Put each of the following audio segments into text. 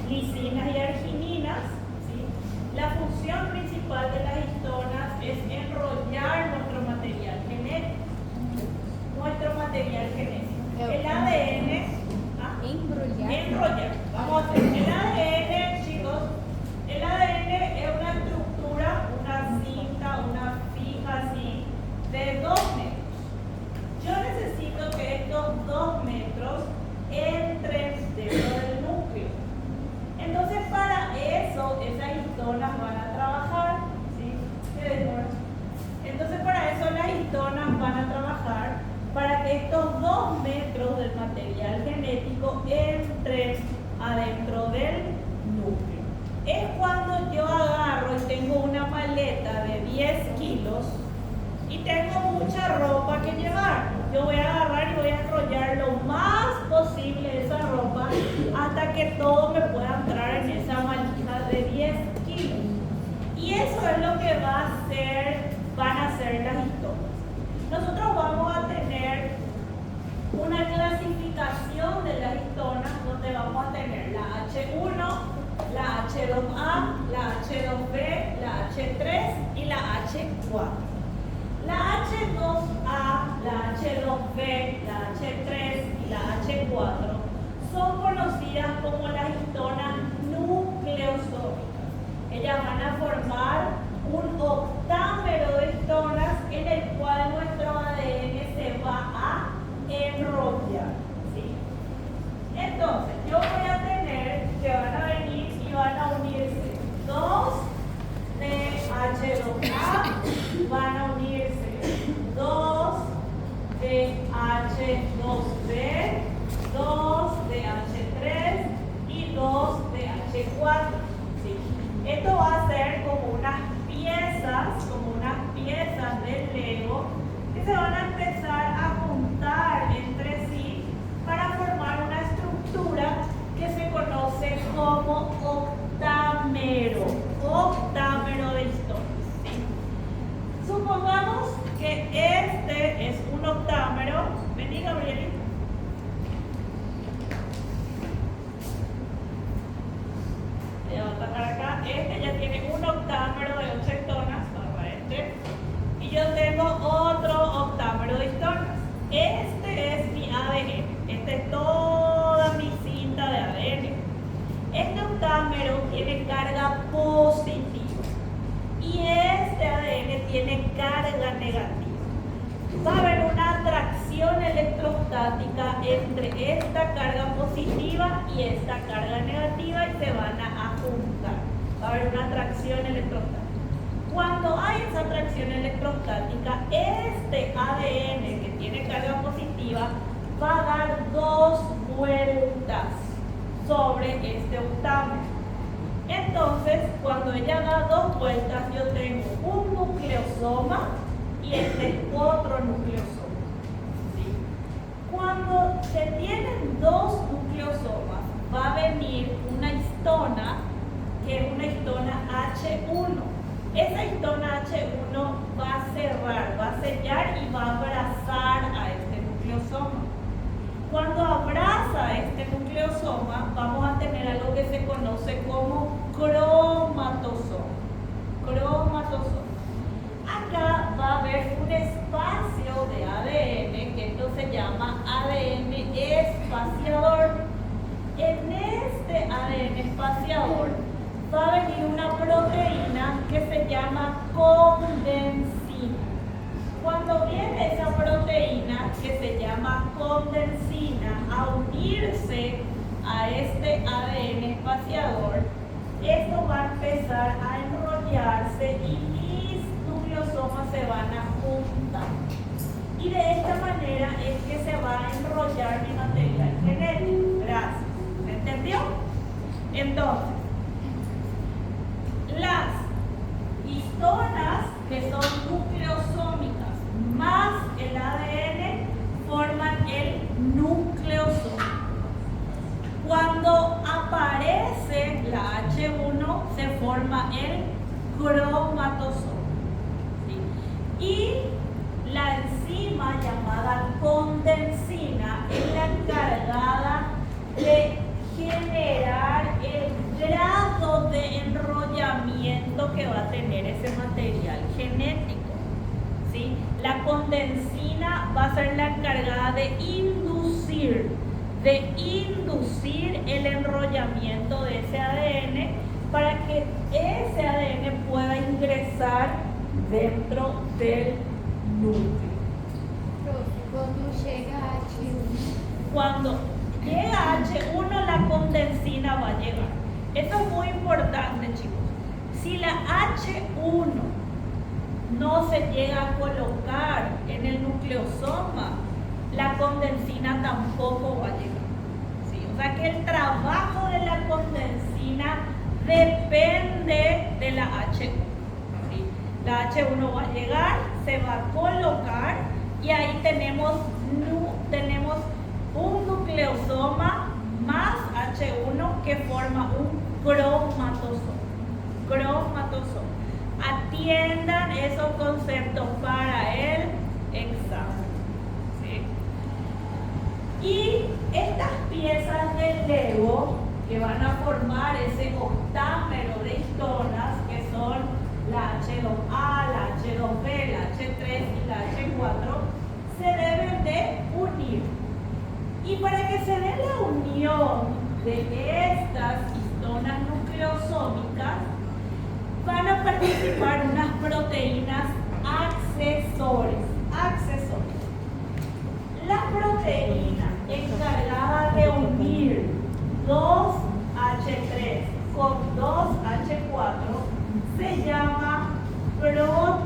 lisinas y argininas, ¿sí? La función principal de las histonas es enrollar nuestro material genético. El ADN, enrollar. Vamos a hacer el ADN, chicos. El ADN es una estructura, una cinta, una fija así, de 2 metros. Yo necesito que estos 2 metros entren dentro del núcleo. Entonces, para eso, esas histonas van a trabajar, ¿sí? Entonces, para eso las histonas van a trabajar para que estos 2 metros del material genético entren adentro del núcleo. Es cuando yo agarro y tengo una maleta de 10 kilos y tengo mucha ropa que llevar. Yo voy a agarrar y voy a enrollar lo más posible esa ropa hasta que todo me pueda entrar en esa malija de 10 kilos. Y eso es lo que van a hacer las histonas. Nosotros vamos a tener una clasificación de las histonas donde vamos a tener la H1, la H2A, la H2B, la H3 y la H4. La H2A, la H2B, la H3 y la H4 son conocidas como las histonas nucleosómicas. Ellas van a formar un octámero de histonas en el cual nuestro ADN se va a enrollar, ¿sí? Entonces, yo voy a tener que van a venir y van a unirse 2 de H2A, van a unirse 2 de H2B, 2 de H3 y 2 de H4, ¿sí? Esto va a ser como unas piezas del Lego que se van a empezar a juntar entre sí para formar una estructura que se conoce como octámero de histonas, ¿sí? Supongamos que este es un octámero. Vení, Gabrielita. Le voy a tocar acá. Este ya tiene un octámero de 8 histonas, para este. Y yo tengo otro octámero de histonas. Este es mi ADN. Esta es toda mi cinta de ADN. Este octámero tiene carga positiva y este ADN tiene carga negativa. Va a haber una atracción electrostática entre esta carga positiva y esta carga negativa y se van a juntar. Va a haber una atracción electrostática. Cuando hay esa atracción electrostática, este ADN que tiene carga positiva va a dar 2 vueltas sobre este octámero. Entonces, cuando ella da 2 vueltas, yo tengo un nucleosoma y este es otro nucleosoma, ¿sí? Cuando se tienen 2 nucleosomas, va a venir una histona, que es una histona H1. Esa histona H1 va a cerrar, va a sellar y va a abrazar a este nucleosoma. Cuando abraza este nucleosoma, vamos a tener algo que se conoce como cromatosoma. Acá va a haber un espacio de ADN, que esto se llama ADN espaciador. En este ADN espaciador va a venir una proteína que se llama condensina. Cuando viene esa proteína que se llama condensina a unirse a este ADN espaciador, esto va a empezar a enrollarse y mis nucleosomas se van a juntar. Y de esta manera es que se va a enrollar mi material genético. Gracias. ¿Se entendió? Entonces, las histonas que son nucleosómicas más el ADN forman el nucleosoma. Cuando aparece la H1 se forma el cromatosoma, ¿sí? Y la enzima llamada condensina es la encargada de generar el ese material genético. ¿Sí? La condensina va a ser la encargada de inducir el enrollamiento de ese ADN para que ese ADN pueda ingresar dentro del núcleo. Cuando llega H1, la condensina va a llegar. Esto es muy importante, chicos. Si la H1 no se llega a colocar en el nucleosoma, la condensina tampoco va a llegar. ¿Sí? O sea que el trabajo de la condensina depende de la H1. ¿Sí? La H1 va a llegar, se va a colocar y ahí tenemos un nucleosoma más H1 que forma un cromatosoma. Atiendan esos conceptos para el examen. ¿Sí? Y estas piezas del Lego que van a formar ese octámero de histonas, que son la H2A, la H2B, la H3 y la H4, se deben de unir. Y para que se dé la unión de estas histonas nucleosómicas, van a participar unas proteínas accesorias. La proteína encargada de unir 2H3 con 2H4 se llama PROTN1.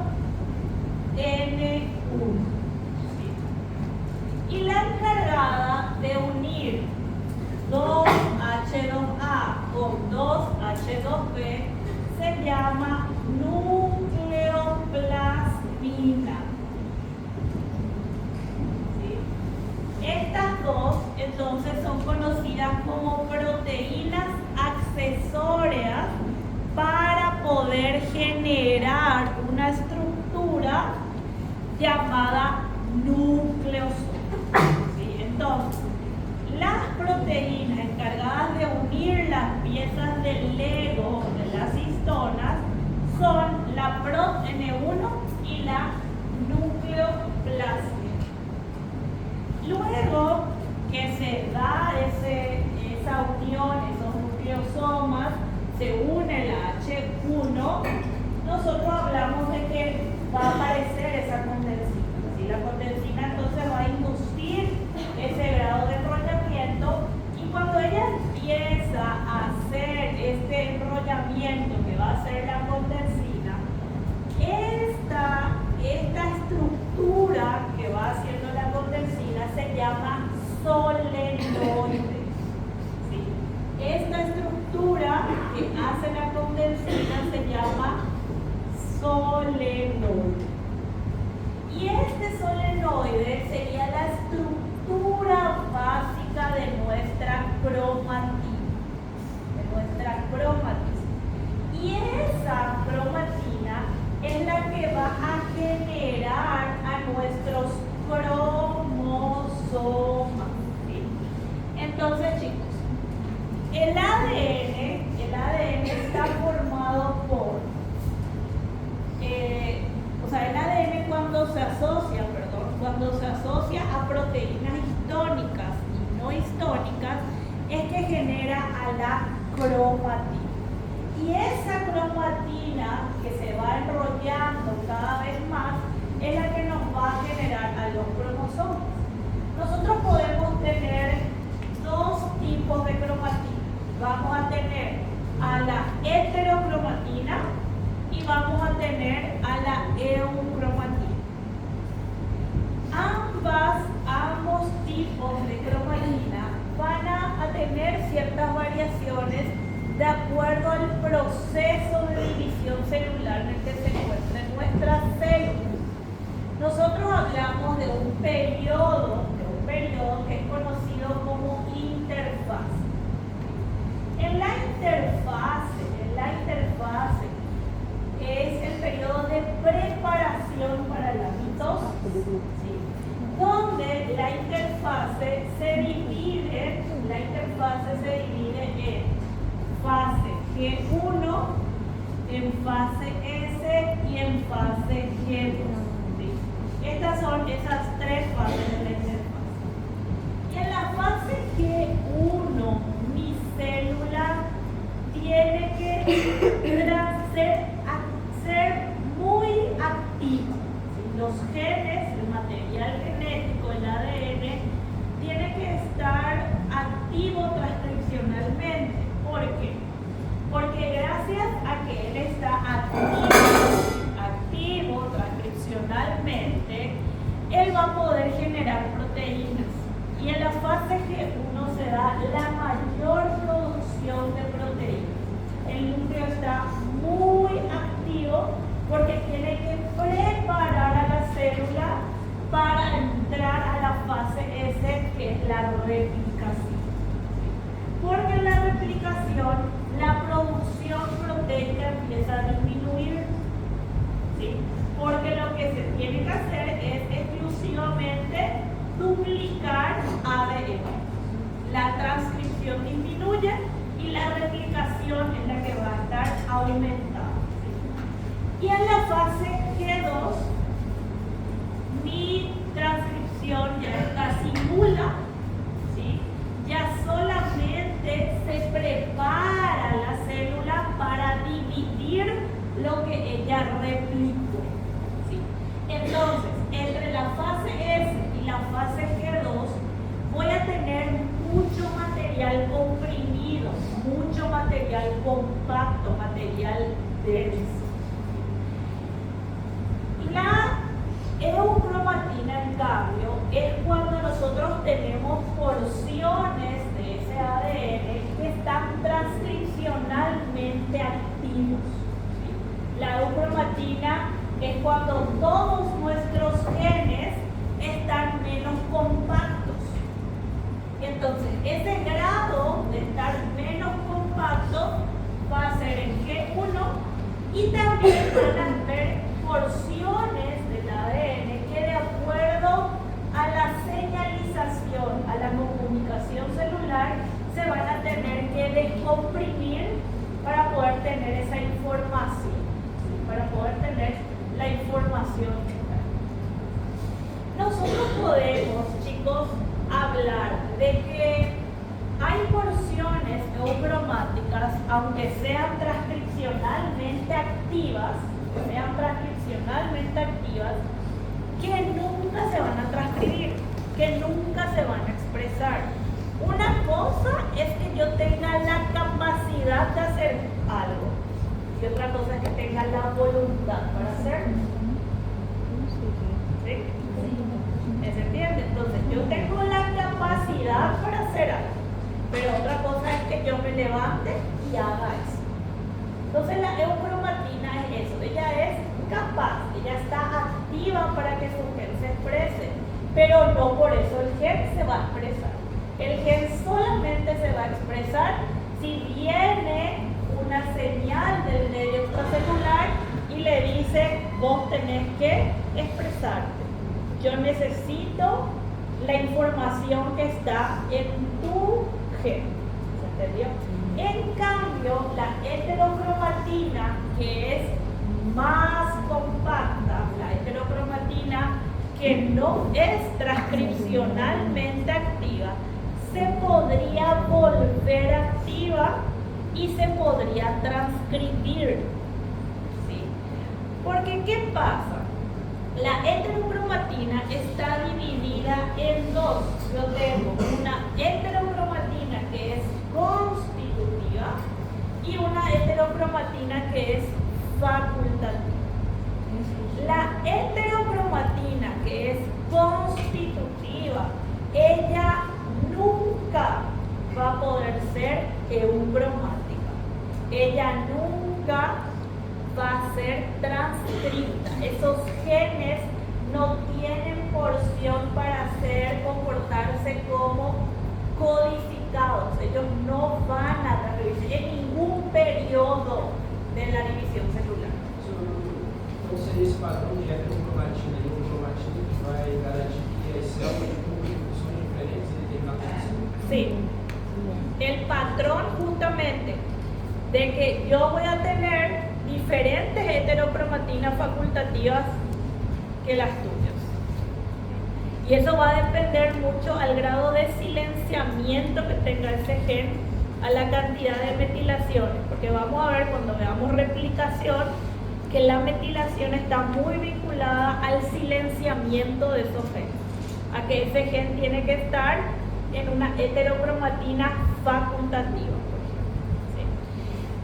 Y la encargada de unir 2H2A con 2H2B se llama nucleoplasmina. ¿Sí? Estas dos entonces son conocidas como proteínas accesorias para poder generar una estructura llamada nucleosoma. ¿Sí? Entonces, las proteínas encargadas de unir las piezas del Lego de las histonas son la PROTN1 y la nucleoplasmina. Luego que se da esa unión, esos nucleosomas, se une la H1, nosotros hablamos de que va a aparecer esa condensina. ¿Sí? La condensina entonces va a inducir ese grado de enrollamiento, y cuando ella empieza a hacer este enrollamiento que va a hacer la condensina, esta estructura que va haciendo la condensina se llama solenoide. ¿Sí? Esta estructura que hace la condensina se llama solenoide. Y este solenoide sería la estructura básica de nuestra cromatina. Y esa cromatina es la que va a generar a nuestros cromosomas. ¿Sí? Entonces, chicos, el ADN está formado por el ADN cuando se asocia a proteínas histónicas y no histónicas, es que genera a la cromatina. Y esa cromatina que se va enrollando cada vez más es la que nos va a generar a los cromosomas. Nosotros podemos tener dos tipos de cromatina. Vamos a tener a la heterocromatina y vamos a tener a la eucromatina. Ambos tipos de cromatina van a tener ciertas variaciones de acuerdo al proceso de división celular en el que se encuentran nuestras células. Nosotros hablamos de un periodo que es conocido como interfase. En la interfase es el periodo de preparación para la mitosis, ¿sí? Donde la interfase se divide en fase G1, en fase S y en fase G2. ¿Sí? Estas son esas tres fases de la interfaz. Y en la fase G1, mi célula tiene que ser muy activa. ¿Sí? Los genes, el material genético, el ADN, tiene que estar activo transcripcionalmente. ¿Por qué? Porque gracias a que él está activo transcripcionalmente, él va a poder generar proteínas. Y en la fase G1 se da la mayor producción de proteínas. El núcleo está muy activo porque tiene que preparar a la célula para entrar a la fase S, que es la replicación. Porque en la replicación la producción proteica empieza a disminuir. ¿Sí? Porque lo que se tiene que hacer es exclusivamente duplicar ADN. La transcripción disminuye y la replicación es la que va a estar aumentada. ¿Sí? Y en la fase G2, mi transcripción ya está simula, ¿sí? Ya solamente se prepara la célula para dividir lo que ella replicó. ¿Sí? Entonces, entre la fase S y la fase G2 voy a tener mucho material comprimido, mucho material compacto, material denso. La eucromatina, en cambio, es cuando nosotros tenemos porciones de ese ADN que están transcripcionalmente activos. ¿Sí? La eucromatina es cuando todos nuestros genes están menos compactos. Entonces, ese grado de estar menos compacto va a ser en G1 y también van a ver porciones del ADN que, de acuerdo a la señalización, a la comunicación celular, se van a tener que descomprimir para poder tener esa información, ¿sí? Para poder tener la información. Nosotros podemos, chicos, hablar de que hay porciones eucromáticas, aunque sean transcripcionalmente activas, que nunca se van a transcribir, que nunca se van a expresar. Una cosa es que yo tenga la capacidad de hacer algo y otra cosa es que tenga la voluntad para hacerlo. ¿Sí? ¿Se entiende? Entonces, yo tengo la capacidad para hacer algo, pero otra cosa es que yo me levante y haga eso. Entonces, la eucromatina es eso, ella es capaz, ella está activa para que su gen se exprese, pero no por eso el gen se va a expresar. El gen solamente se va a expresar si viene una señal del medio extracelular y le dice: vos tenés que expresarte. Yo necesito la información que está en tu gen. ¿Se entendió? En cambio, la heterocromatina, que es más compacta, la heterocromatina que no es transcripcionalmente activa, se podría volver activa y se podría transcribir. ¿Sí? Porque, ¿qué pasa? La heterocromatina está dividida en dos. Yo tengo una heterocromatina que es constitutiva y una heterocromatina que es facultativa. La heterocromatina que es constitutiva, ella nunca va a poder ser eucromática. Ella nunca va a ser transcripta. Esos genes no tienen porción para comportarse como codificados. Ellos no van a transcribirse en ningún periodo de la división celular. Então seria esse padrão de heterocromatina e eucromatina que vai garantir que as células cumprem funções diferentes em determinado processo? Sí. El patrón justamente de que yo voy a tener diferentes heterocromatinas facultativas que las tuyas. Y eso va a depender mucho al grado de silenciamiento que tenga ese gen, a la cantidad de metilaciones, porque vamos a ver cuando veamos replicación que la metilación está muy vinculada al silenciamiento de esos genes, a que ese gen tiene que estar en una heterocromatina facultativa, por ejemplo, ¿sí?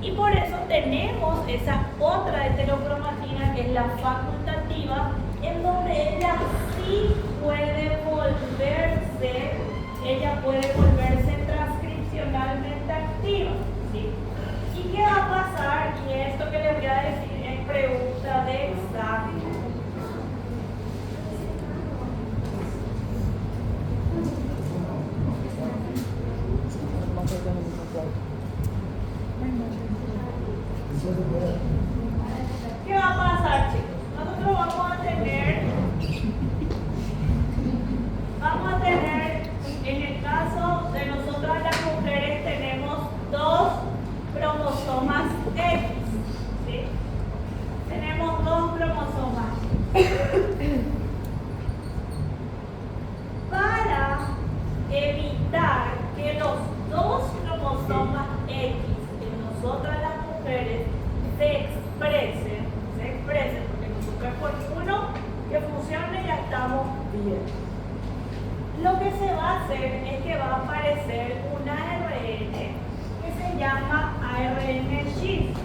Y por eso tenemos esa otra heterocromatina que es la facultativa, en donde ella sí puede volverse transcripcionalmente activa, ¿sí? ¿Y qué va a pasar? Y esto que les voy a decir es pregunta de examen. ¿Qué va a pasar, chicos? Nosotros vamos a tener, en el caso de nosotras las mujeres, tenemos 2 cromosomas X, ¿sí? Tenemos 2 cromosomas. Para evitar que los 2 cromosomas X de nosotras las mujeres se expresen, porque nosotros por uno que funcione ya estamos bien. Lo que se va a hacer es que va a aparecer un ARN que se llama ARN-X.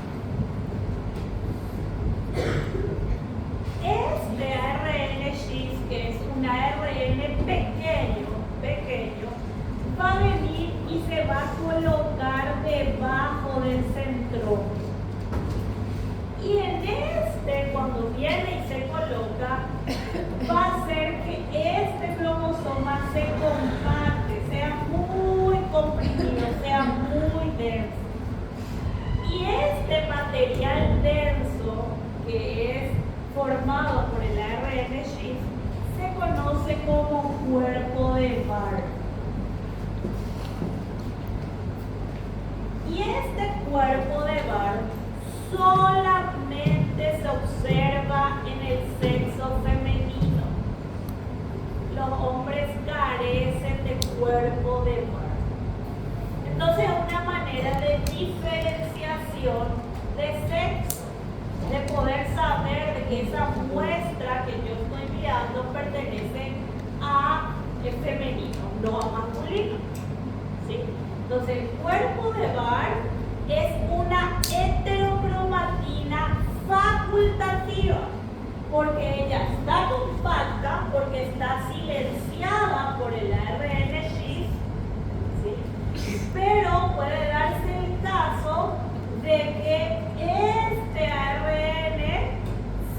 Este ARN-X, que es un ARN pequeño, va a venir y se va a colocar debajo del centrómero. Y en cuando viene y se coloca, va a hacer que este cromosoma se compacte, sea muy comprimido, sea muy denso. Y este material denso, que es formado por el ARN-X, se conoce como cuerpo de Barr. Y este cuerpo de Barr solamente se observa en el sexo femenino. Los hombres carecen de cuerpo de Barr. Entonces, una manera de diferenciación de sexo, de poder saber de que esa muestra que yo estoy mirando pertenece a el femenino, no a masculino, ¿sí? Entonces, el cuerpo de Barr es una heterocromatina facultativa, porque ella está compacta, porque está silenciada por el ARN-X, ¿sí? Pero puede darse el caso de que este ARN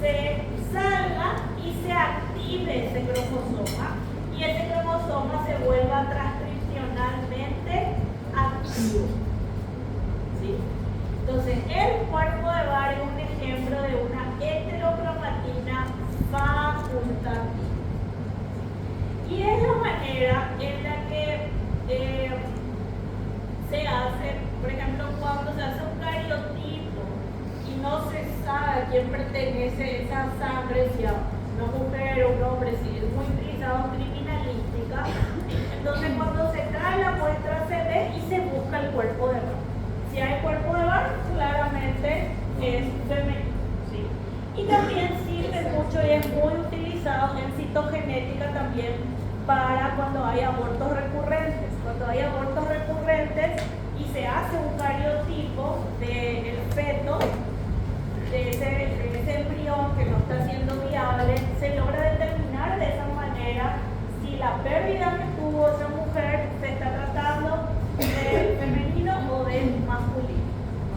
se salga y se active ese cromosoma, y ese cromosoma se vuelva transcripcionalmente activo. ¿Sí? Entonces, el cuerpo de Barr es un ejemplo de una heterocromatina facultativa. Y es la manera en la que se hace, por ejemplo, cuando se hace un cariotipo y no se sabe a quién pertenece esa sangre, si a una mujer o un hombre, si es muy utilizado en criminalística. Entonces, cuando se trae la muestra, se ve y se busca el cuerpo de Barr. Si hay cuerpo de Barr, claramente es femenino, ¿sí? Y también sirve mucho y es muy utilizado en citogenética también para cuando hay abortos recurrentes. Cuando hay abortos recurrentes y se hace un cariotipo del feto, de ese embrión que no está siendo viable, se logra determinar de esa manera si la pérdida que tuvo esa mujer se está tratando de femenino o de masculino.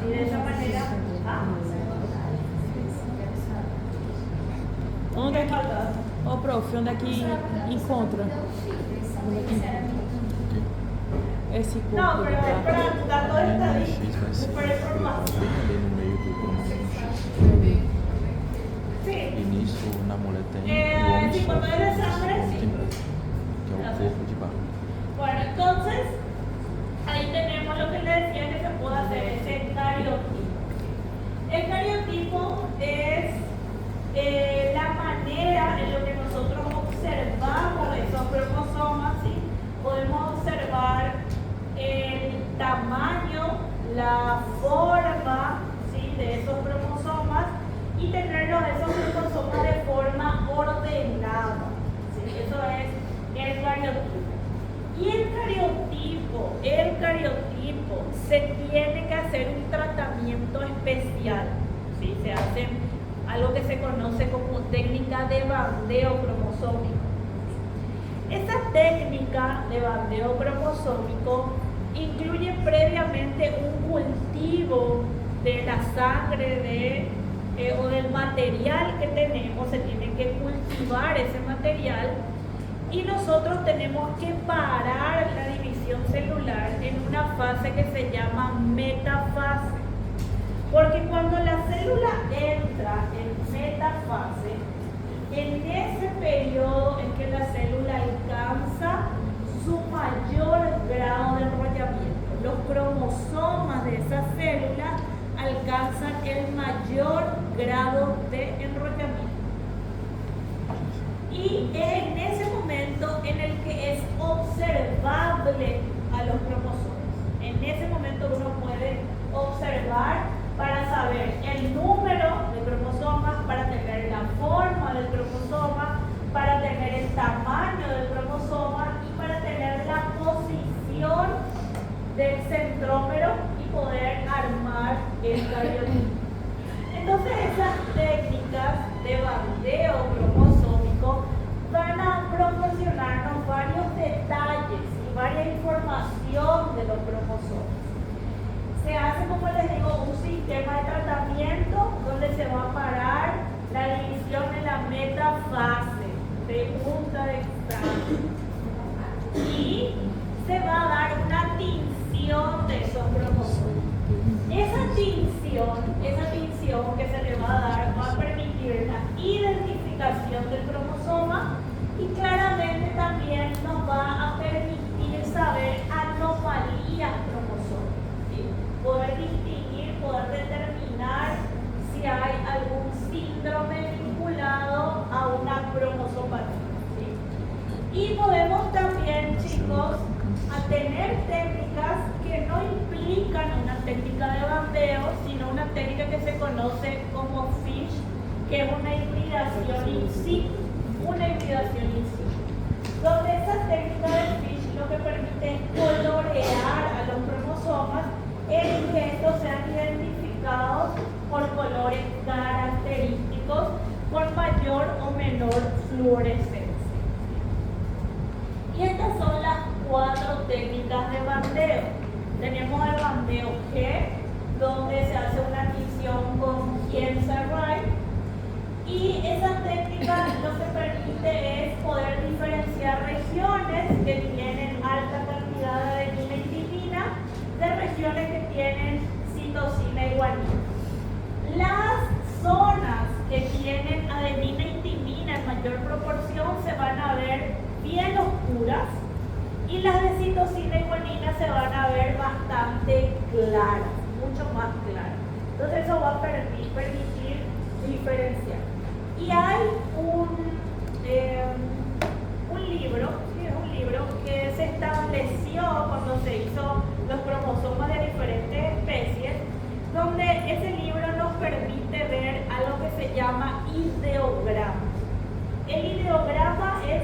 Y de esa manera, Onde é que... Ô, prof, onde é que encontra? Esse corpo no, pero es para datos estadísticos, para información. Ali no meio do cromossomo X. Sí. E nisso na mulher tem o homem Sí, cuando só, es de sangre, sí. que é o corpo de Barr. Bueno, entonces, ahí tenemos lo que les decía que se puede hacer, ese cariotipo. El cariotipo la forma, ¿sí?, de esos cromosomas y tenerlos esos cromosomas de forma ordenada, ¿sí? Eso es el cariotipo. Y el cariotipo se tiene que hacer un tratamiento especial, ¿sí? Se hace algo que se conoce como técnica de bandeo cromosómico. Esta técnica de bandeo cromosómico incluye previamente un cultivo de la sangre o del material que tenemos. Se tiene que cultivar ese material y nosotros tenemos que parar la división celular en una fase que se llama metafase. Porque cuando la célula entra en metafase, en ese periodo en que la célula alcanza su mayor grado de enrollamiento. Los cromosomas de esa célula alcanzan el mayor grado de enrollamiento. Y es en ese momento en el que es observable a los cromosomas. En ese momento uno puede observar para saber el número de cromosomas, para tener la forma del cromosoma, para tener el tamaño del cromosoma y para tener la posición del centrómero y poder armar el cariotipo. Entonces esas técnicas de bandeo cromosómico van a proporcionarnos varios detalles y varias información de los cromosomas. Se hace, como les digo, un sistema de tratamiento donde se va a parar la división en la metafase de punta de extracto y se va a dar una tinción de esos cromosomas. Esa tinción que se le va a dar va a permitir la identificación del cromosoma y claramente también nos va a permitir saber anomalías cromosómicas, ¿sí? Poder distinguir, poder determinar si hay algún síndrome vinculado a una cromosopatía, ¿sí? Y podemos también, chicos, a tener técnicas que no implican una técnica de bandeo, sino una técnica que se conoce como FISH, que es una hibridación in situ, donde esa técnica de FISH lo que permite es colorear a los cromosomas en que estos sean identificados por colores característicos con mayor o menor fluorescencia. Y estas son las 4 técnicas de bandeo. Tenemos el bandeo G, donde se hace una tinción con Kienzer-Wright, y esa técnica lo que permite es poder diferenciar regiones que tienen alta cantidad de adenina y timina de regiones que tienen citosina y guanina. Las zonas que tienen adenina y timina en mayor proporción se van a ver bien oscuras y las de citosina y guanina se van a ver bastante claras, mucho más claras. Entonces eso va a permitir diferenciar. Y hay un libro que se estableció cuando se hizo los cromosomas de diferentes especies, donde ese libro nos permite ver algo que se llama ideograma. El ideograma es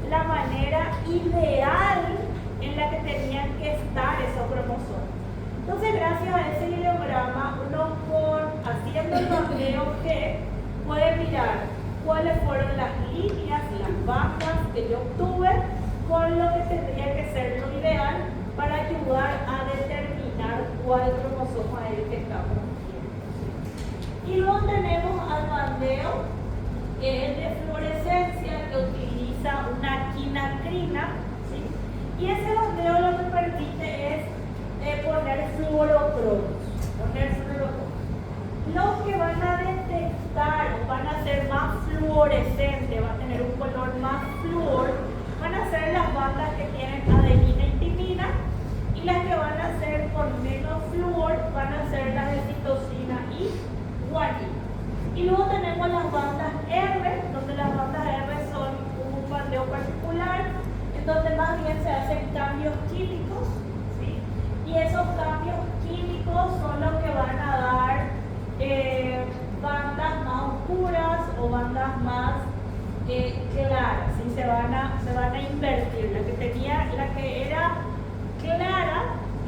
la manera ideal en la que tenían que estar esos cromosomas. Entonces, gracias a ese ideograma, uno haciendo el bandeo G puede mirar cuáles fueron las líneas, las bandas que yo obtuve con lo que tendría que ser lo ideal para ayudar a determinar cuál cromosoma es el que estamos viendo. Y luego tenemos al bandeo, que es de fluorescencia, que utiliza una quinacrina, ¿sí? Y ese bandeo lo que permite es poner fluorocromos. Los que van a detectar, van a ser más fluorescentes, van a tener un color más fluor, van a ser las bandas que tienen adenina y timina, y las que van a ser con menos fluor van a ser las de citosina y guanina. Y luego tenemos las bandas R, donde las bandas R son un bandeo particular, en donde más bien se hacen cambios químicos, ¿sí? Y esos cambios químicos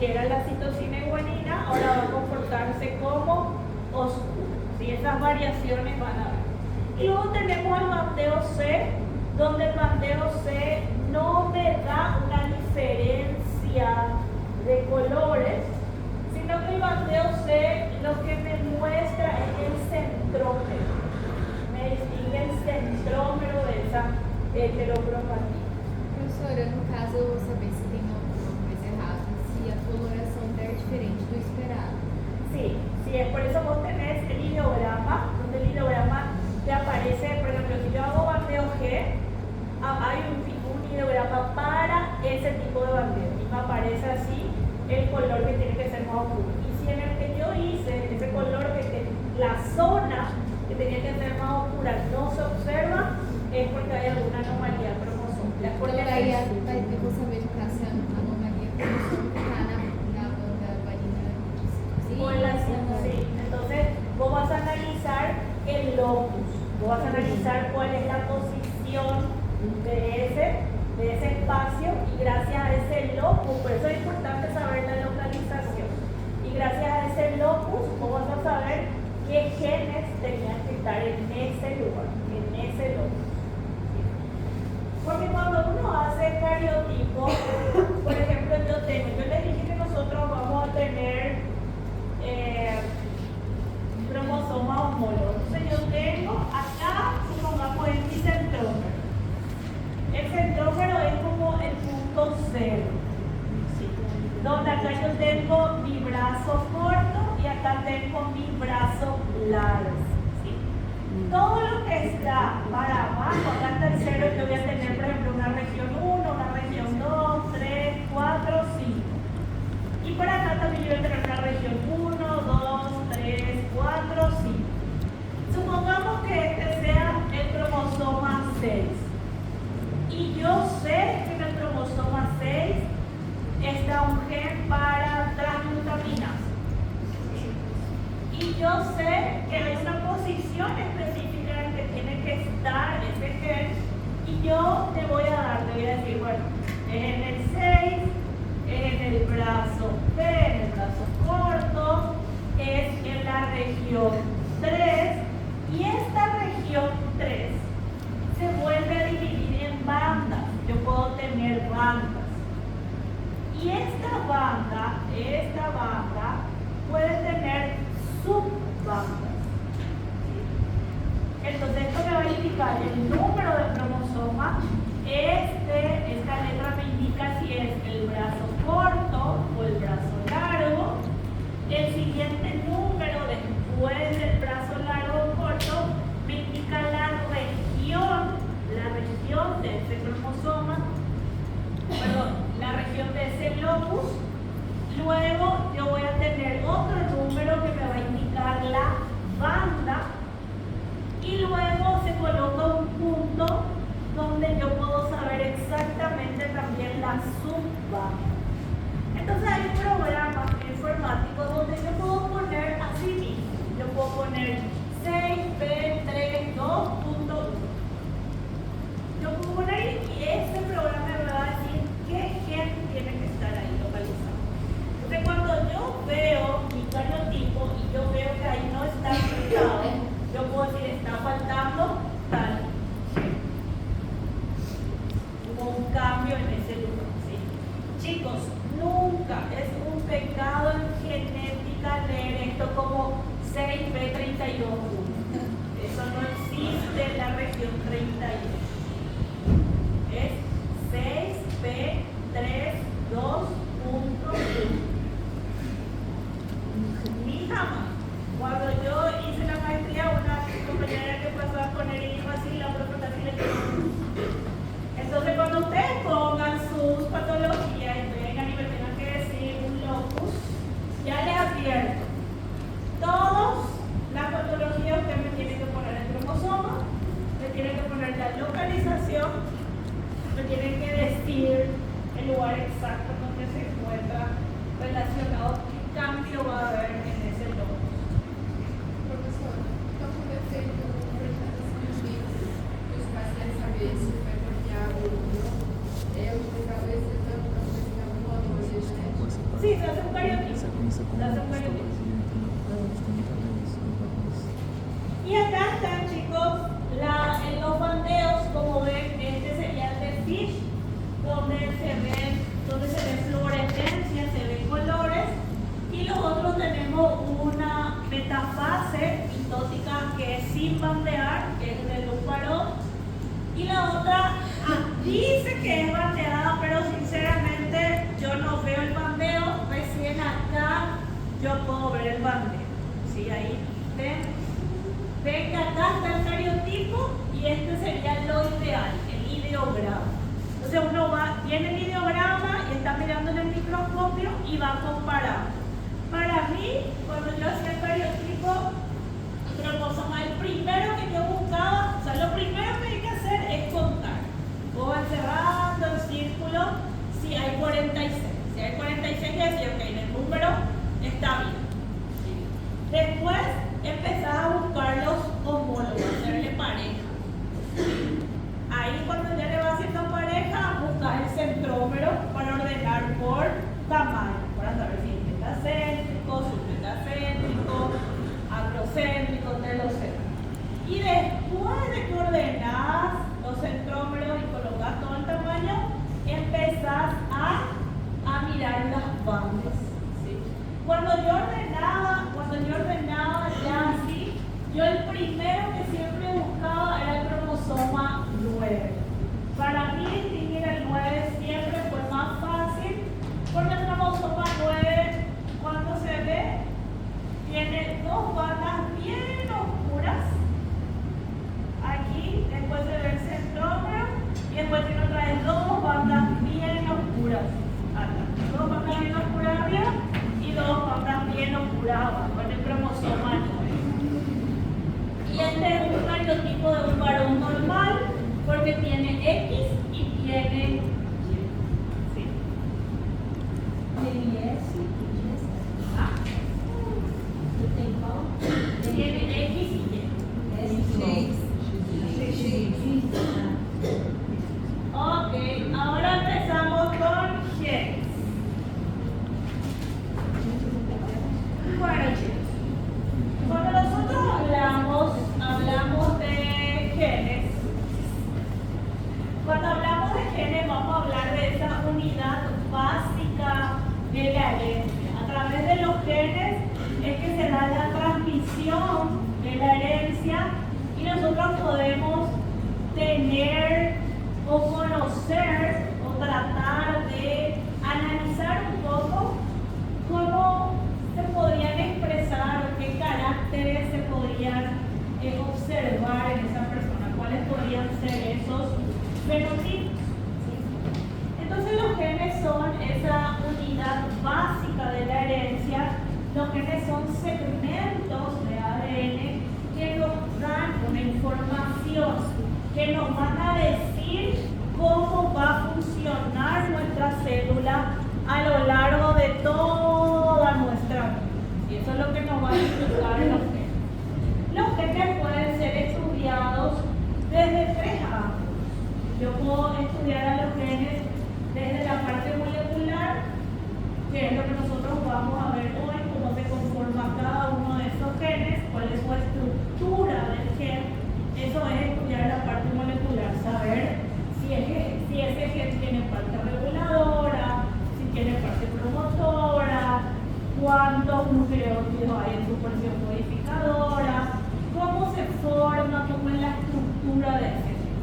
que era la citosina y guanina, ahora va a comportarse como oscuro. ¿Sí? Esas variaciones van a ver. Y luego tenemos el bandeo C, donde el bandeo C no me da una diferencia de colores, sino que el bandeo C lo que me muestra es el centrómero. Me distingue el centrómero de esa heterocromatía. Professora, no caso, eu vou saber se tem alguma coisa errada, se a coloração der diferente do esperado. Sí, sí, es por eso vos tenés el ideograma, donde el ideograma te aparece, por ejemplo, si yo hago bandeo G, hay un ideograma para ese tipo de bandeo y me aparece así el color que tiene que ser más oscuro. Y si en el que yo hice, ese color la zona que tenía que ser más oscura no se observa, es porque hay alguna anomalía cromosómica. Es porque Aí eu vou saber de caso se a anomalia cromosômica está na banda varina sí. Entonces, vos vas a analizar el locus, vos vas a analizar cuál es la posición de ese espacio y gracias a ese locus, por eso es importante saber la localización, y gracias a ese locus vos vas a saber qué genes tenían que estar en ese lugar, en ese locus. Porque cuando uno hace cariotipo, por ejemplo, yo les dije que nosotros vamos a tener cromosomas homólogos. Entonces yo tengo acá, supongamos, el bicentrómero. El centrómero es como el punto cero, ¿sí? Donde acá yo tengo mi brazo corto y acá tengo mi brazo largo, ¿sí? Todo lo que está para abajo, acá está el cero, yo voy a tener, por ejemplo, una región 1, una región 2, 3, 4, 5. Y por acá también yo voy a tener una región 1, 2, 3, 4, 5. Supongamos que este sea el cromosoma 6. Y yo sé que en el cromosoma 6 está un gen para transglutaminasa. Y yo sé que hay una posición específica en que tiene que estar ese gen. Y yo te voy a decir, bueno, es en el 6, es en el brazo B, en el brazo corto, es en la región 3. Y esta región 3 se vuelve a dividir en bandas. Yo puedo tener bandas. Y esta banda puede tener subbandas. Entonces esto me va a indicar el número de cromosomas. Esta letra me indica si es el brazo corto o el brazo largo. El siguiente número después del brazo largo o corto me indica la región de ese cromosoma, la región de ese locus. Luego yo voy a tener otro número que me va a indicar la banda y luego se coloca un punto donde yo puedo saber exactamente también la subbanda. Entonces hay programas informáticos donde yo puedo poner así mismo. Yo puedo poner 6B32.1. Yo puedo poner y este programa me va a decir qué gen tiene que estar ahí localizado. Entonces cuando yo veo mi cariotipo y yo veo que ahí no está afectado, yo puedo decir está faltando tal gen. Hubo un cambio en ese lugar, ¿sí? Chicos, nunca es un pecado en genética leer esto como 6B32.1. Eso no existe en la región 31. Es 6B32.1. Mi mamá, cuando yo hice la maestría, una compañera que pasó a poner el hijo así, la profesora así le dijo. Entonces, cuando ustedes pongan sus patologías y vengan y me tengan que decir un locus, ya les advierto. Todas las patologías usted me tiene que poner el cromosoma, me tiene que poner la localización bandear, que es de un varón, y la otra dice que es bandeada, pero sinceramente yo no veo el bandeo, recién acá yo puedo ver el bandeo. ¿Sí? Ahí ven que acá está el cariotipo y este sería lo ideal, el ideograma. Entonces uno tiene el ideograma y está mirando en el microscopio y va comparando. Para mí, cuando yo hacía el cariotipo cromosomal, el primero que yo buscaba, o sea, lo primero que hay que hacer es contar. Vos vas cerrando el círculo si hay 46. Si hay 46, ya decía, ok, el número está bien. Después empezás a buscar los homólogos, hacerle pareja. Ahí cuando ya le va haciendo pareja, buscas el centrómero para ordenar por tamaño, para saber si es metacéntrico, submetacéntrico, acrocéntrico, telocéntrico. Y después de que ordenás los centrómeros y colocas todo el tamaño, empezás a mirar las bandas. ¿Sí? Cuando yo ordenaba ya así, yo el primero que siempre buscaba era el cromosoma 9. Para mí distinguir el 9 siempre fue más fácil, porque el cromosoma 9, cuando se ve, tiene dos bandas bien oscuras. Aquí, después se ve el centrómero, y después tiene otra vez dos bandas bien oscuras. Acá, dos bandas bien oscuras arriba y dos bandas bien oscuras abajo, en el cromosoma 9. Y este es un cariotipo de un varón normal, porque tiene X y tiene Y. ¿Sí? Tiene X y Y. Ok, ahora empezamos con genes. Bueno, chicos, cuando nosotros hablamos de genes, cuando hablamos de genes vamos a hablar de esa unidad básica de la herencia. A través de los genes es que se da la transmisión de la herencia y nosotros podemos tener o conocer o tratar de analizar un poco cómo se podrían expresar o qué caracteres se podrían observar en esa persona, cuáles podrían ser esos fenotipos. Entonces los genes son esa unidad básica de la herencia. Los genes son segmentos de ADN que nos dan una información, que nos van a decir cómo va a funcionar nuestra célula a lo largo de toda nuestra vida. Y eso es lo que nos va a explicar los genes. Los genes pueden ser estudiados desde 3 ángulos. Yo puedo estudiar a los genes desde la parte molecular, que es lo que nosotros vamos a ver hoy, cómo se conforma cada uno de esos genes, cuál es su estructura del gen. Eso es estudiar la parte molecular, saber si ese gen tiene parte reguladora, si tiene parte promotora, cuántos nucleótidos hay en su porción codificadora, cómo se forma, cómo es la estructura de ese gen.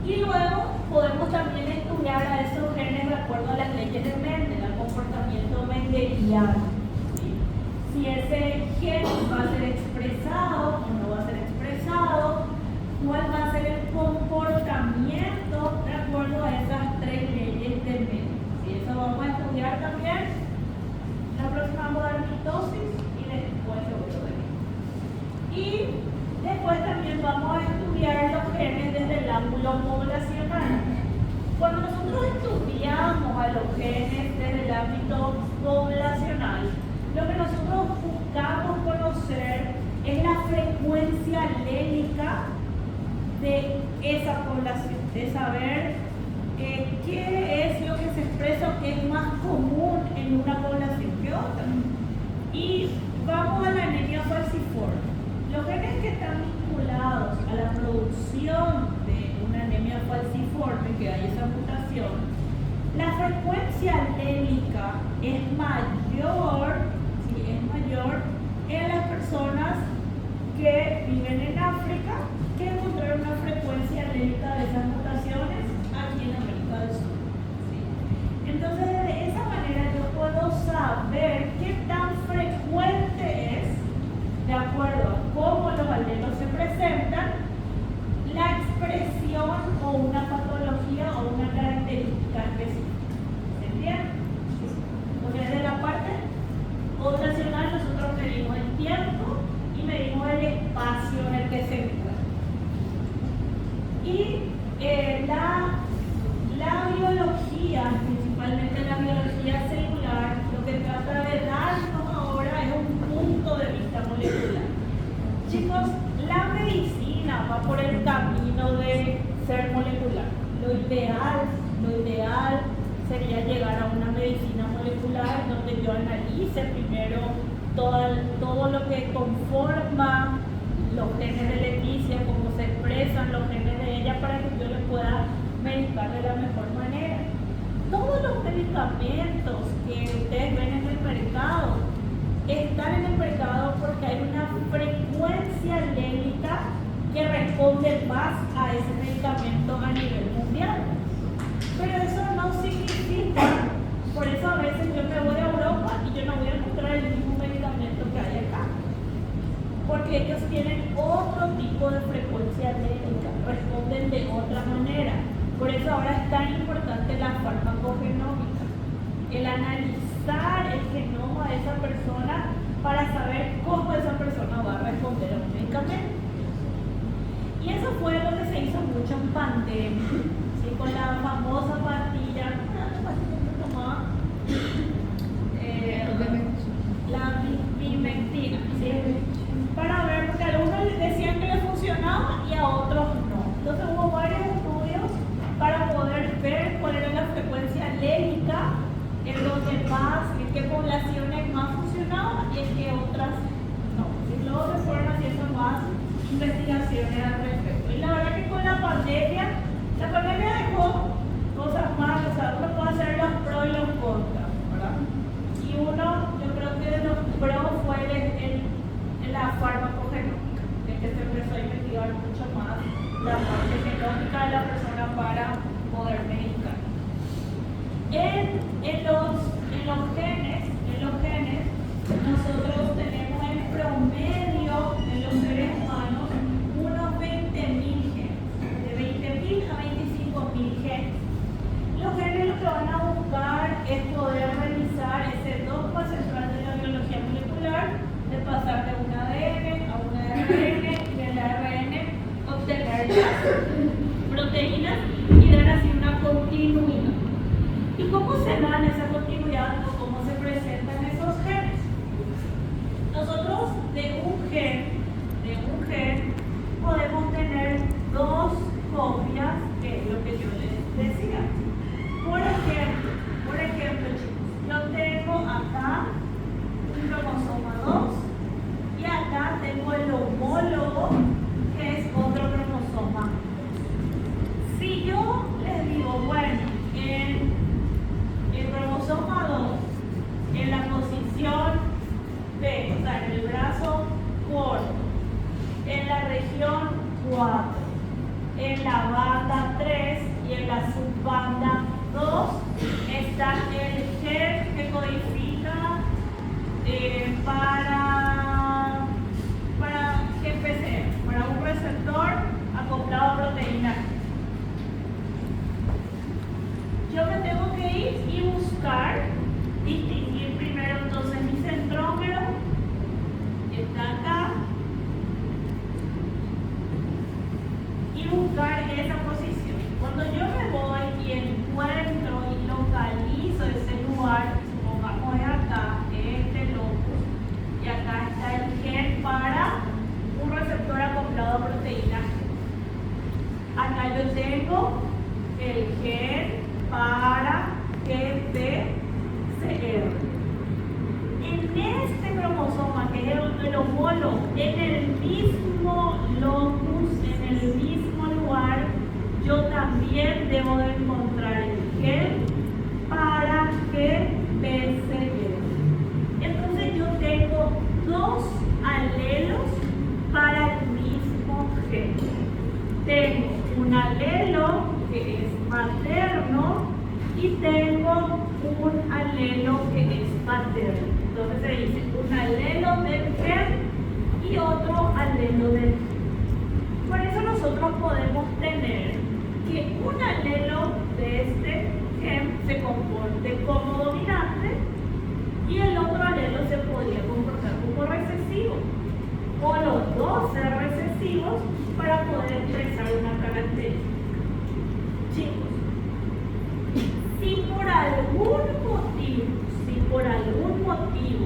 Y luego podemos también estudiar a esos genes de acuerdo a las leyes de Mendel, al comportamiento mendeliano. ¿Sí? Si ese gen va a ser expresado o no va a ser expresado, cuál va a ser el comportamiento de acuerdo a esas 3 leyes de Mendel. ¿Sí? Eso vamos a estudiar también. La próxima vamos a dar mitosis y después eutrofilia. Y después también vamos a estudiar los genes desde el ángulo poblacional. Cuando nosotros estudiamos a los genes desde el ámbito poblacional, lo que nosotros buscamos conocer es la frecuencia alélica de esa población, de saber qué es lo que se expresa o qué es más común en una población que otra. Y vamos a la anemia falciforme. Los genes que están vinculados a la producción de una anemia falciforme, que hay esa mutación, la frecuencia alélica es mayor en las personas que ideal sería llegar a una medicina molecular donde yo analice primero todo lo que conforma los genes de Leticia, cómo se expresan los genes de ella, para que yo le pueda medicar de la mejor manera. Todos los medicamentos que ustedes ven en el mercado están en el mercado porque hay una frecuencia alélica que responde más a ese medicamento a nivel mundial. Pero eso no significa, por eso a veces yo me voy a Europa y yo no voy a encontrar el mismo medicamento que hay acá, porque ellos tienen otro tipo de frecuencia alélica, responden de otra manera. Por eso ahora es tan importante la farmacogenómica, el analizar el genoma de esa persona para saber cómo esa persona va a responder a un medicamento. Y eso fue lo que se hizo mucho en pandemia, ¿sí? Con la famosa pastilla, la ivermectina, ¿sí? Para ver, porque a algunos decían que les funcionaba y a otros no. Entonces hubo varios estudios para poder ver cuál era la frecuencia alélica, en qué poblaciones más funcionaba y en qué otras no. Y luego se fueron haciendo más investigaciones al respecto. Y la verdad que con la pandemia dejó cosas más, o sea, uno puede hacer los pros y los contras, ¿verdad? Y uno, yo creo que de los pros fue la farmacogenómica, de que se empezó a investigar mucho más la parte genómica de la persona para poder medicar. En los genes, nosotros tenemos en promedio en los seres humanos unos 20.000 genes, de 20.000 a 25.000 genes. Los genes lo que van a buscar es poder realizar ese dogma central de la biología molecular, de pasar de un ADN a un ARN y del ARN obtener las proteínas y dar así una continuidad. ¿Y cómo se dan esa continuidad o cómo se presentan esos genes? Nosotros de un gen podemos tener dos copias, que es lo que yo les decía. Por ejemplo, chicos, yo tengo acá un cromosoma 2 y acá tengo el homólogo, que es otro cromosoma. Si yo les digo, bueno, en el cromosoma 2, en la posición B, o sea, en el brazo corto, en la región 4, en la banda 3 y en la subbanda 2 está el gen que codifica para GPCR, para un receptor acoplado a proteína. Yo me tengo que ir y buscar, distinguir primero entonces mi centrómero, está acá, y buscar esa posición. Cuando yo me voy y encuentro y localizo ese lugar, supongamos es acá, este locus, y acá está el gen para un receptor acoplado a proteína. Acá yo tengo el gen para GPCR. En este cromosoma, que es el homólogo, en el mismo locus, en el mismo lugar, yo también debo de encontrar el gen para GPCR. Entonces yo tengo dos alelos para el mismo gen. Tengo un alelo que es materno y tengo un alelo que es paterno. Entonces se dice un alelo del gen y otro alelo del gen. Por eso nosotros podemos tener que un alelo de este gen se comporte como dominante y el otro alelo se podría comportar como recesivo, o los dos ser recesivos para poder expresar una característica. Chicos, si por algún motivo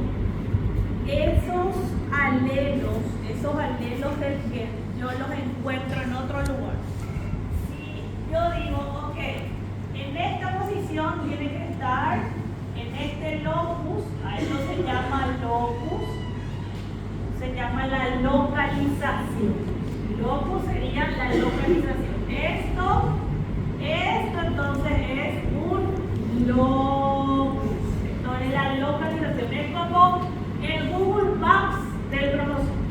esos alelos del gen yo los encuentro en otro lugar, si yo digo, ok, en esta posición tiene que estar en este locus, a eso se llama locus, se llama la localización. Locus sería la localización. Esto entonces es un locus. Entonces la localización es como el Google Maps del cromosoma.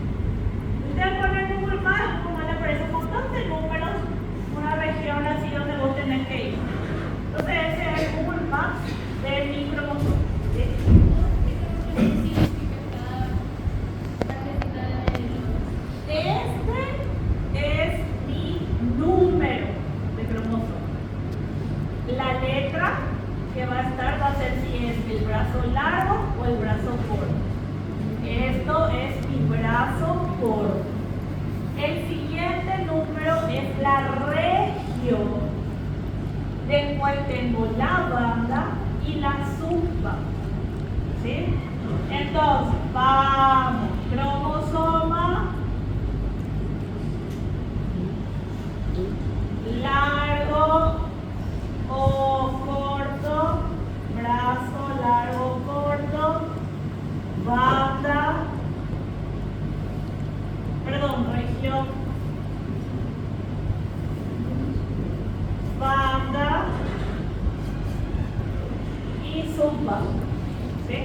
Usted pone en Google Maps, como le aparece un montón de números, una región así donde vos tenés que ir. Entonces ese es el Google Maps de mi cromosoma. Este es mi número de cromosoma. La letra que va a estar va a ser si es el brazo largo o el brazo corto. Esto es mi brazo corto. El siguiente número es la región. Después tengo la banda y la subbanda. ¿Sí? Entonces, vamos. Cromosoma largo o corto, brazo largo o corto, banda, región, banda y subbanda. ¿Sí?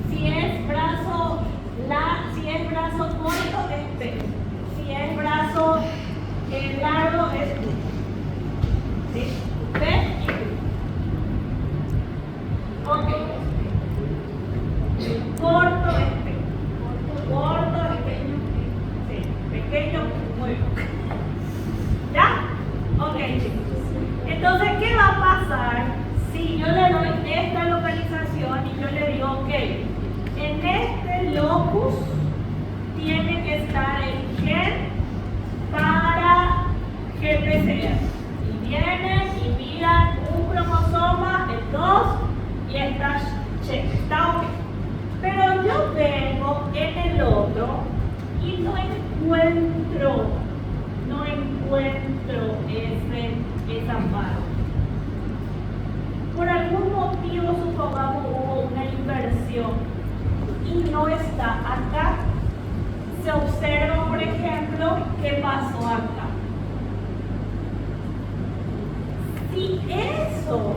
Si es brazo corto es P. Si es brazo largo es U. ¿Sí? P y U. Ok. Corto es P. Corto es pequeño. Sí. Pequeño, muy bien. ¿Ya? Ok, chicos. Entonces, ¿qué va a pasar si yo le doy esta localización y yo le digo, ok, en este locus tiene que estar el gen para GPCR? Y vienen y miran un cromosoma, el 2, y está check, está ok. Pero yo vengo en el otro y no encuentro esa parte. Por algún motivo, supongamos, hubo una inversión y no está acá. Se observa, por ejemplo, qué pasó acá. Si eso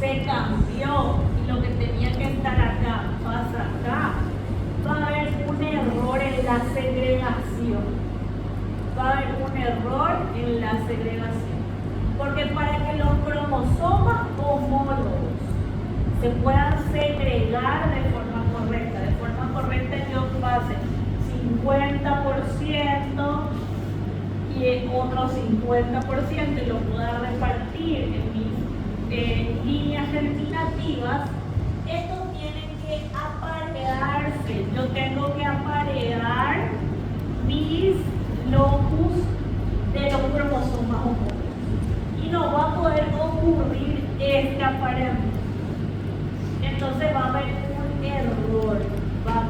se cambió y lo que tenía que estar acá pasa acá, va a haber un error en la segregación. Va a haber un error en la segregación. Porque para que los cromosomas homólogos se puedan segregar de forma correcta yo pase 50% y otro 50% y lo pueda repartir en mis líneas germinativas, estos tienen que aparearse. Yo tengo que aparear mis locus de los cromosomas homólogos. Y no va a poder ocurrir este apareamiento. Entonces va a haber un error, va a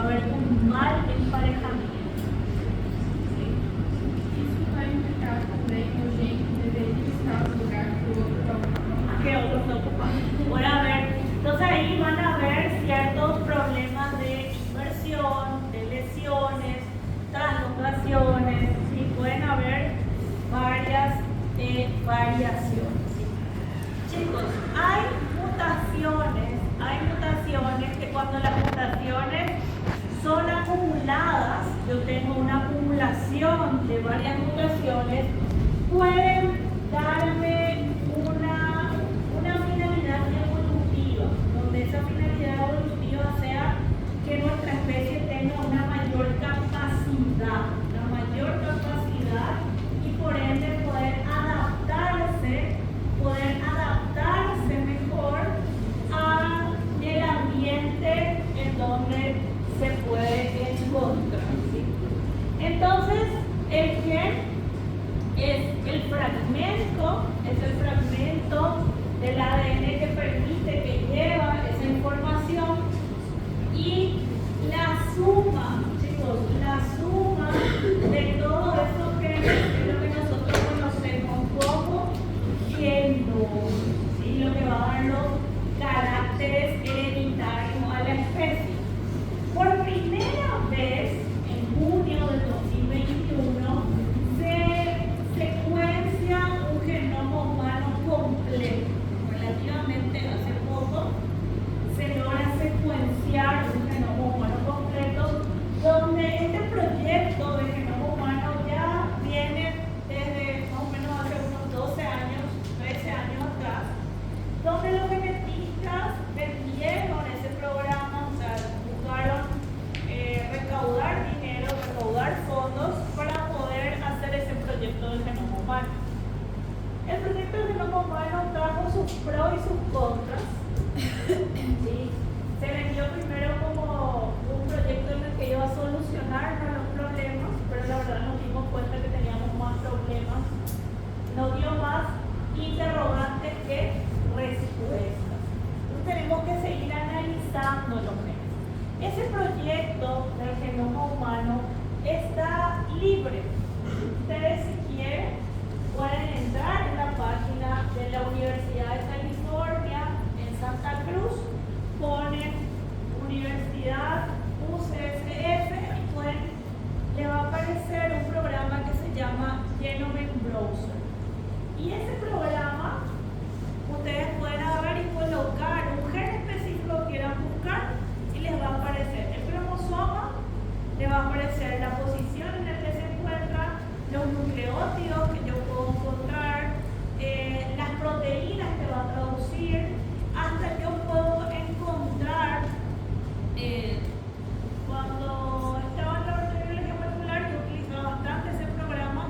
haber un mal emparejamiento. ¿Sí? Isso vai implicar também no gene que deveria estar no lugar que o outro está ocupando. Que otros no ocupan. Bueno, a ver, entonces ahí van a ver ciertos problemas de inversión, de lesiones, translocaciones, y pueden haber varias variaciones. Chicos, hay mutaciones que cuando las mutaciones son acumuladas, yo tengo una acumulación de varias mutaciones, pueden darme una finalidad evolutiva, donde esa finalidad evolutiva sea que nuestra especie tenga una mayor capacidad y por ende poder adaptarse mejor al ambiente en donde se puede encontrar. ¿Sí? Entonces, el gen es el fragmento sus pros y sus contras. ¿Sí? Se vendió primero como un proyecto en el que iba a solucionar los problemas, pero la verdad nos dimos cuenta que teníamos más problemas. Nos dio más interrogantes que respuestas. Entonces tenemos que seguir analizando los genes. Ese proyecto del genoma humano está libre. Ustedes, si quieren, pueden entrar en la página de la Universidad de California en Santa Cruz, ponen Universidad UCSF y le va a aparecer un programa que se llama Genome Browser. Y ese programa, ustedes pueden agarrar y colocar un gen específico que quieran buscar y les va a aparecer el cromosoma, le va a aparecer la posición en la que se encuentra, los nucleótidos que yo puedo encontrar, las proteínas que va a traducir, hasta yo puedo encontrar, cuando estaba en la biología molecular yo utilizaba bastante ese programa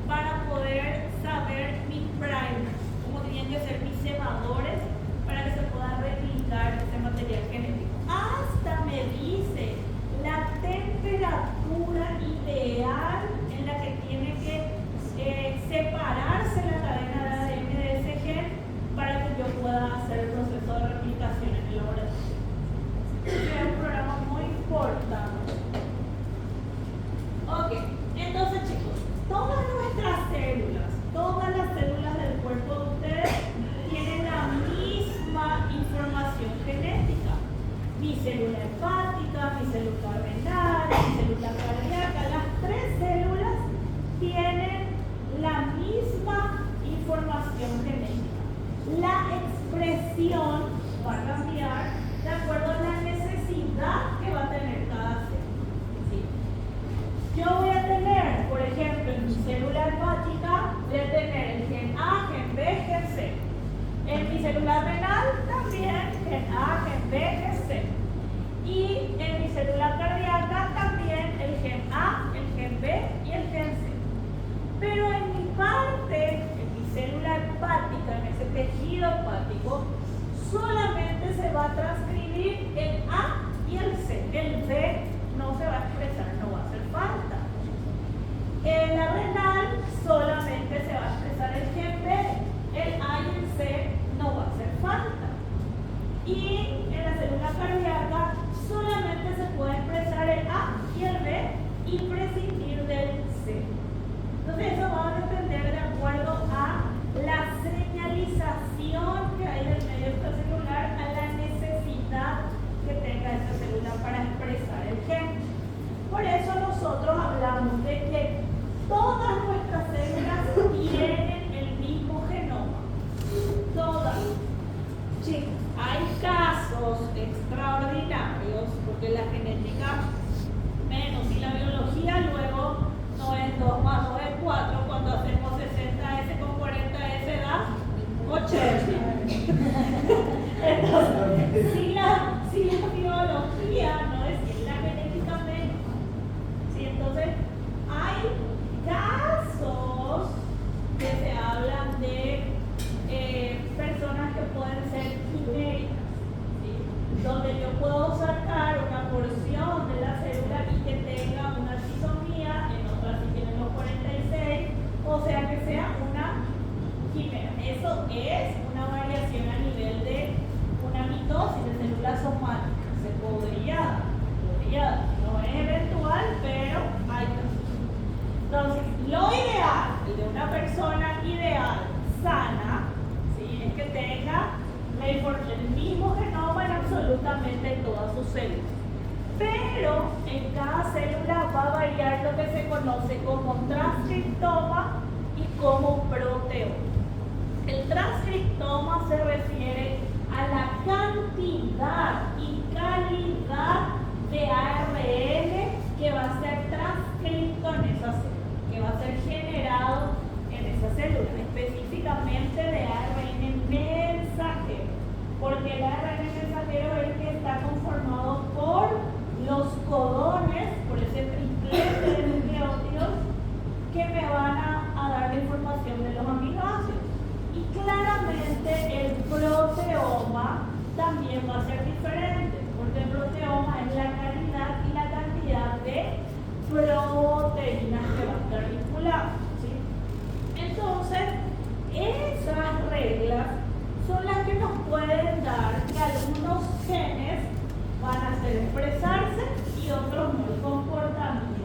para poder saber mis primers, cómo tenían que ser mis cebadores para que se pueda replicar ese material genético. Hasta me dice la temperatura ideal en la que tiene que separarse la cadena de ADN de ese gen para que yo pueda hacer el proceso de replicación en el laboratorio. Es un programa muy importante. Ok, entonces chicos, todas nuestras células, todas las células del cuerpo de ustedes tienen la misma información genética. Mi célula hepática, mi célula renal, mi célula cardíaca, las tres células tienen la misma información genética. La expresión va a cambiar de acuerdo a la necesidad que va a tener cada célula. ¿Sí? Yo voy a tener, por ejemplo, en mi célula hepática, voy a tener el gen A, gen B, gen C. En mi célula renal también gen A, gen B, gen C. Y en mi célula cardíaca también el gen A, el gen B y el gen C. Pero en mi parte, en mi célula hepática, en ese tejido hepático, solamente se va a transcribir el A y el C. El B no se va a expresar, no va a hacer falta. En la renal solamente se va a expresar el gen B, el A y el C no va a hacer falta. Y en la célula cardíaca solamente se puede expresar el A y el B y prescindir del C. Entonces eso va a depender de acuerdo a la señalización que hay del medio extracelular, a la necesidad que tenga esta célula para expresar el gen. Por eso nosotros hablamos de que todas nuestras células tienen el mismo genoma. Todas. Chicos, hay casos extraordinarios, porque la genética menos y la biología luego no es 2 más 2 es 4, cuando hacemos 60S con 40S da 80. Entonces, si la biología no es la genética menos. ¿Sí? Entonces, hay casos que se hablan de personas que pueden ser quiméricas, ¿sí? Donde yo puedo sacar una porción de la célula y que tenga una trisomía, en otras sí tienen los 46, o sea que sea una quimera. Eso es una variación a nivel de una mitosis de células somáticas. Se podría, no es eventual, pero hay casos. Entonces, lo ideal, el de una persona ideal, sana, ¿sí? Es que tenga el mismo genoma en absolutamente todas sus células. Pero en cada célula va a variar lo que se conoce como transcriptoma y como proteoma. El transcriptoma se refiere a la cantidad y calidad de ARN que va a ser transcrito en esa célula, que va a ser generado en esa célula, específicamente de ARN mensajero, porque el ARN mensajero es el que está conformado por los codones, por ese triplete de nucleótidos que me van a dar la información de los aminoácidos. genes van a hacer expresarse y otros no, el comportamiento.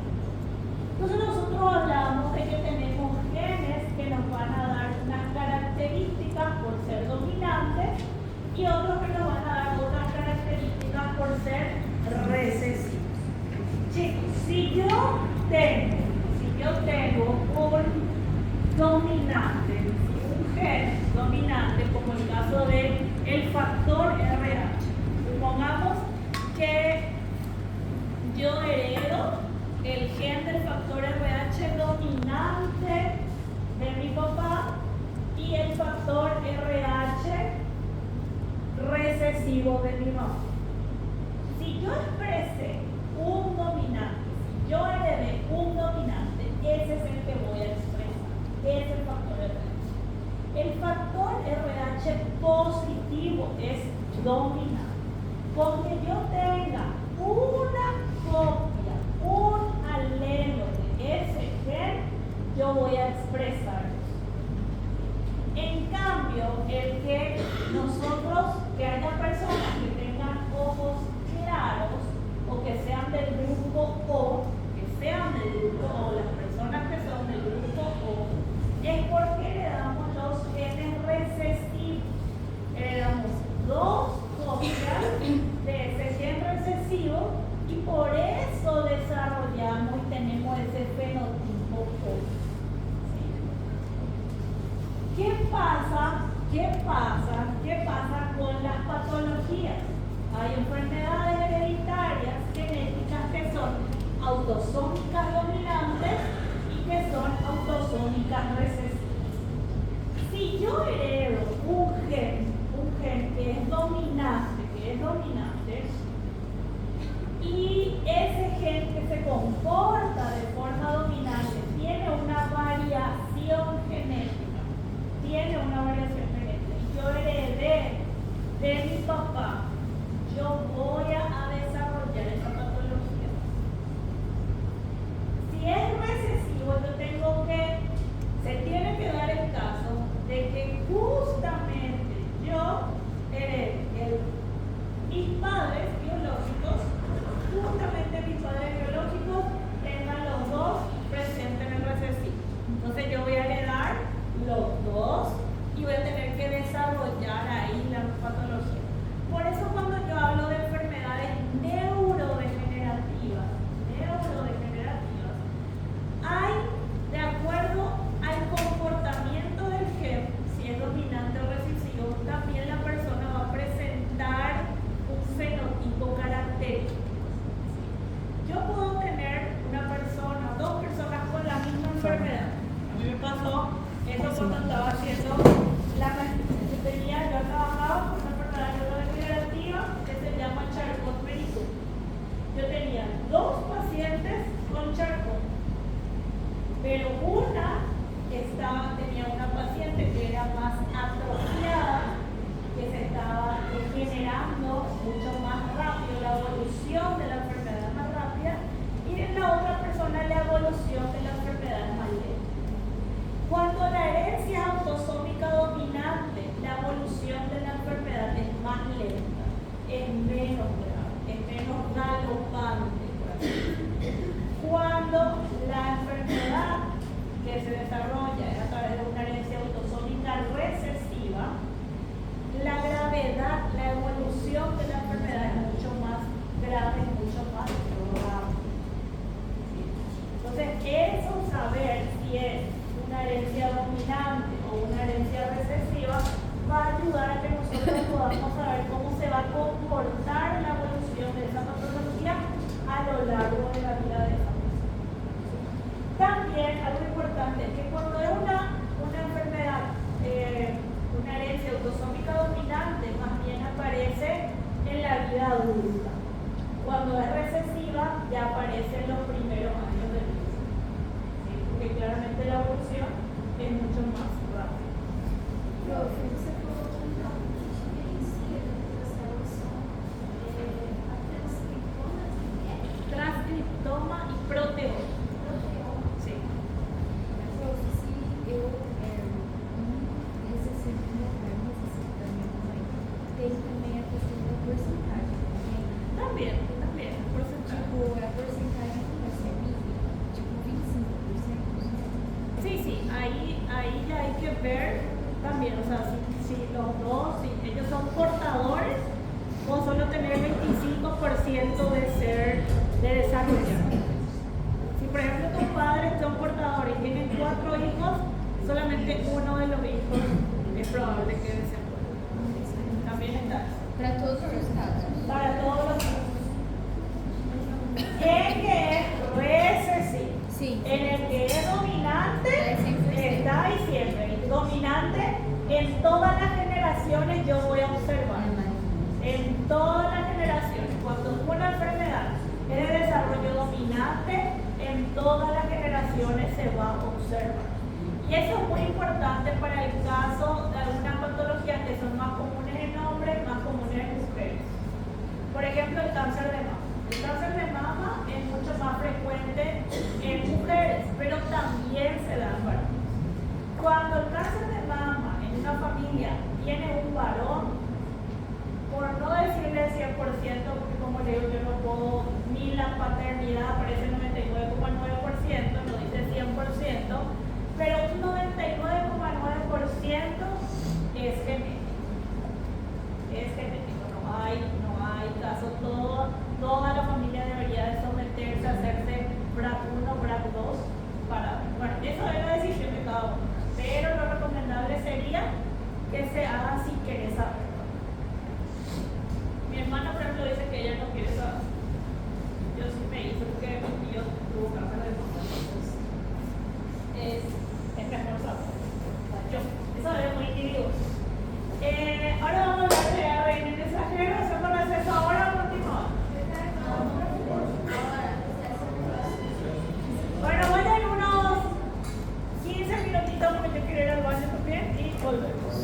Entonces nosotros hablamos de que tenemos genes que nos van a dar unas características por ser dominantes y otros que nos van a dar otras características por ser recesivos. Chicos, si yo tengo un dominante, un gen dominante, como el caso del factor RH, supongamos que yo heredo el gen del factor RH dominante de mi papá y el factor RH recesivo de mi mamá. Si yo expresé un dominante, si yo heredé un dominante, ese es el que voy a expresar, ese es el factor RH. El factor RH positivo es dominante. Con que yo tenga una copia, un alelo de ese gen, yo voy a expresar. En cambio, el que haya personas que tengan ojos claros o que sean del grupo O, las personas que son del grupo O, es porque le damos los genes recesivos. Heredamos dos copias de ese gen recesivo y por eso desarrollamos y tenemos ese fenotipo O. ¿Qué pasa con las patologías? Hay enfermedades hereditarias genéticas que son autosómicas dominantes y que son autosómicas recesivas. Si yo heredo un gen que es dominante, y ese gen que se comporta de forma dominante tiene una variación genética, y yo heredé de mi papá, yo voy a desarrollar esa patología. Si es recesivo, se tiene que dar el caso de que justamente yo heredé mis padres biológicos tengan los dos presentes en el recesivo. Entonces yo voy a heredar los dos y voy a tener que desarrollar ahí la patología. Por eso bien, o sea, si los dos, si ellos son portadores, o solo tener 25% de desarrollo. Si por ejemplo tus padres son portadores y tienen 4 hijos, solamente uno de los hijos es probable que desenvuelva. También está eso. Para todos los casos. Para todos los casos. En que es recesivo. Sí. En el que es dominante, está ahí siempre. Y dominante en todas las generaciones yo voy a observar. En todas las generaciones. Cuando una enfermedad es de desarrollo dominante, en todas las generaciones se va a observar. Y eso es muy importante para el caso de algunas patologías que son más comunes en hombres, más comunes en mujeres. Por ejemplo, el cáncer de mama. El cáncer de mama es mucho más frecuente en mujeres, pero también se da en varones. Cuando el cáncer de mama en una familia tiene un varón, por no decirle 100%, porque como le digo, yo no puedo, ni la paternidad aparece 99,9%, no dice 100%, pero un 99,9% es genético. Es genético, no hay caso, toda la familia debería de someterse a hacerse BRCA1, BRCA2 para, bueno, eso es la decisión de cada uno, pero lo recomendable sería que se haga si quieres saber. Mi hermana, por ejemplo, dice que ella no quiere saber. Yo sí me hice porque mi tío tuvo cáncer de mama, entonces es mejor saber. Eso es muy individual. Ahora vamos a hablar de ADN mensajero. ¿Hacemos el acceso ahora o continuamos? Bueno, voy a ir unos 15 minutitos porque yo quiero ir al baño también y volvemos.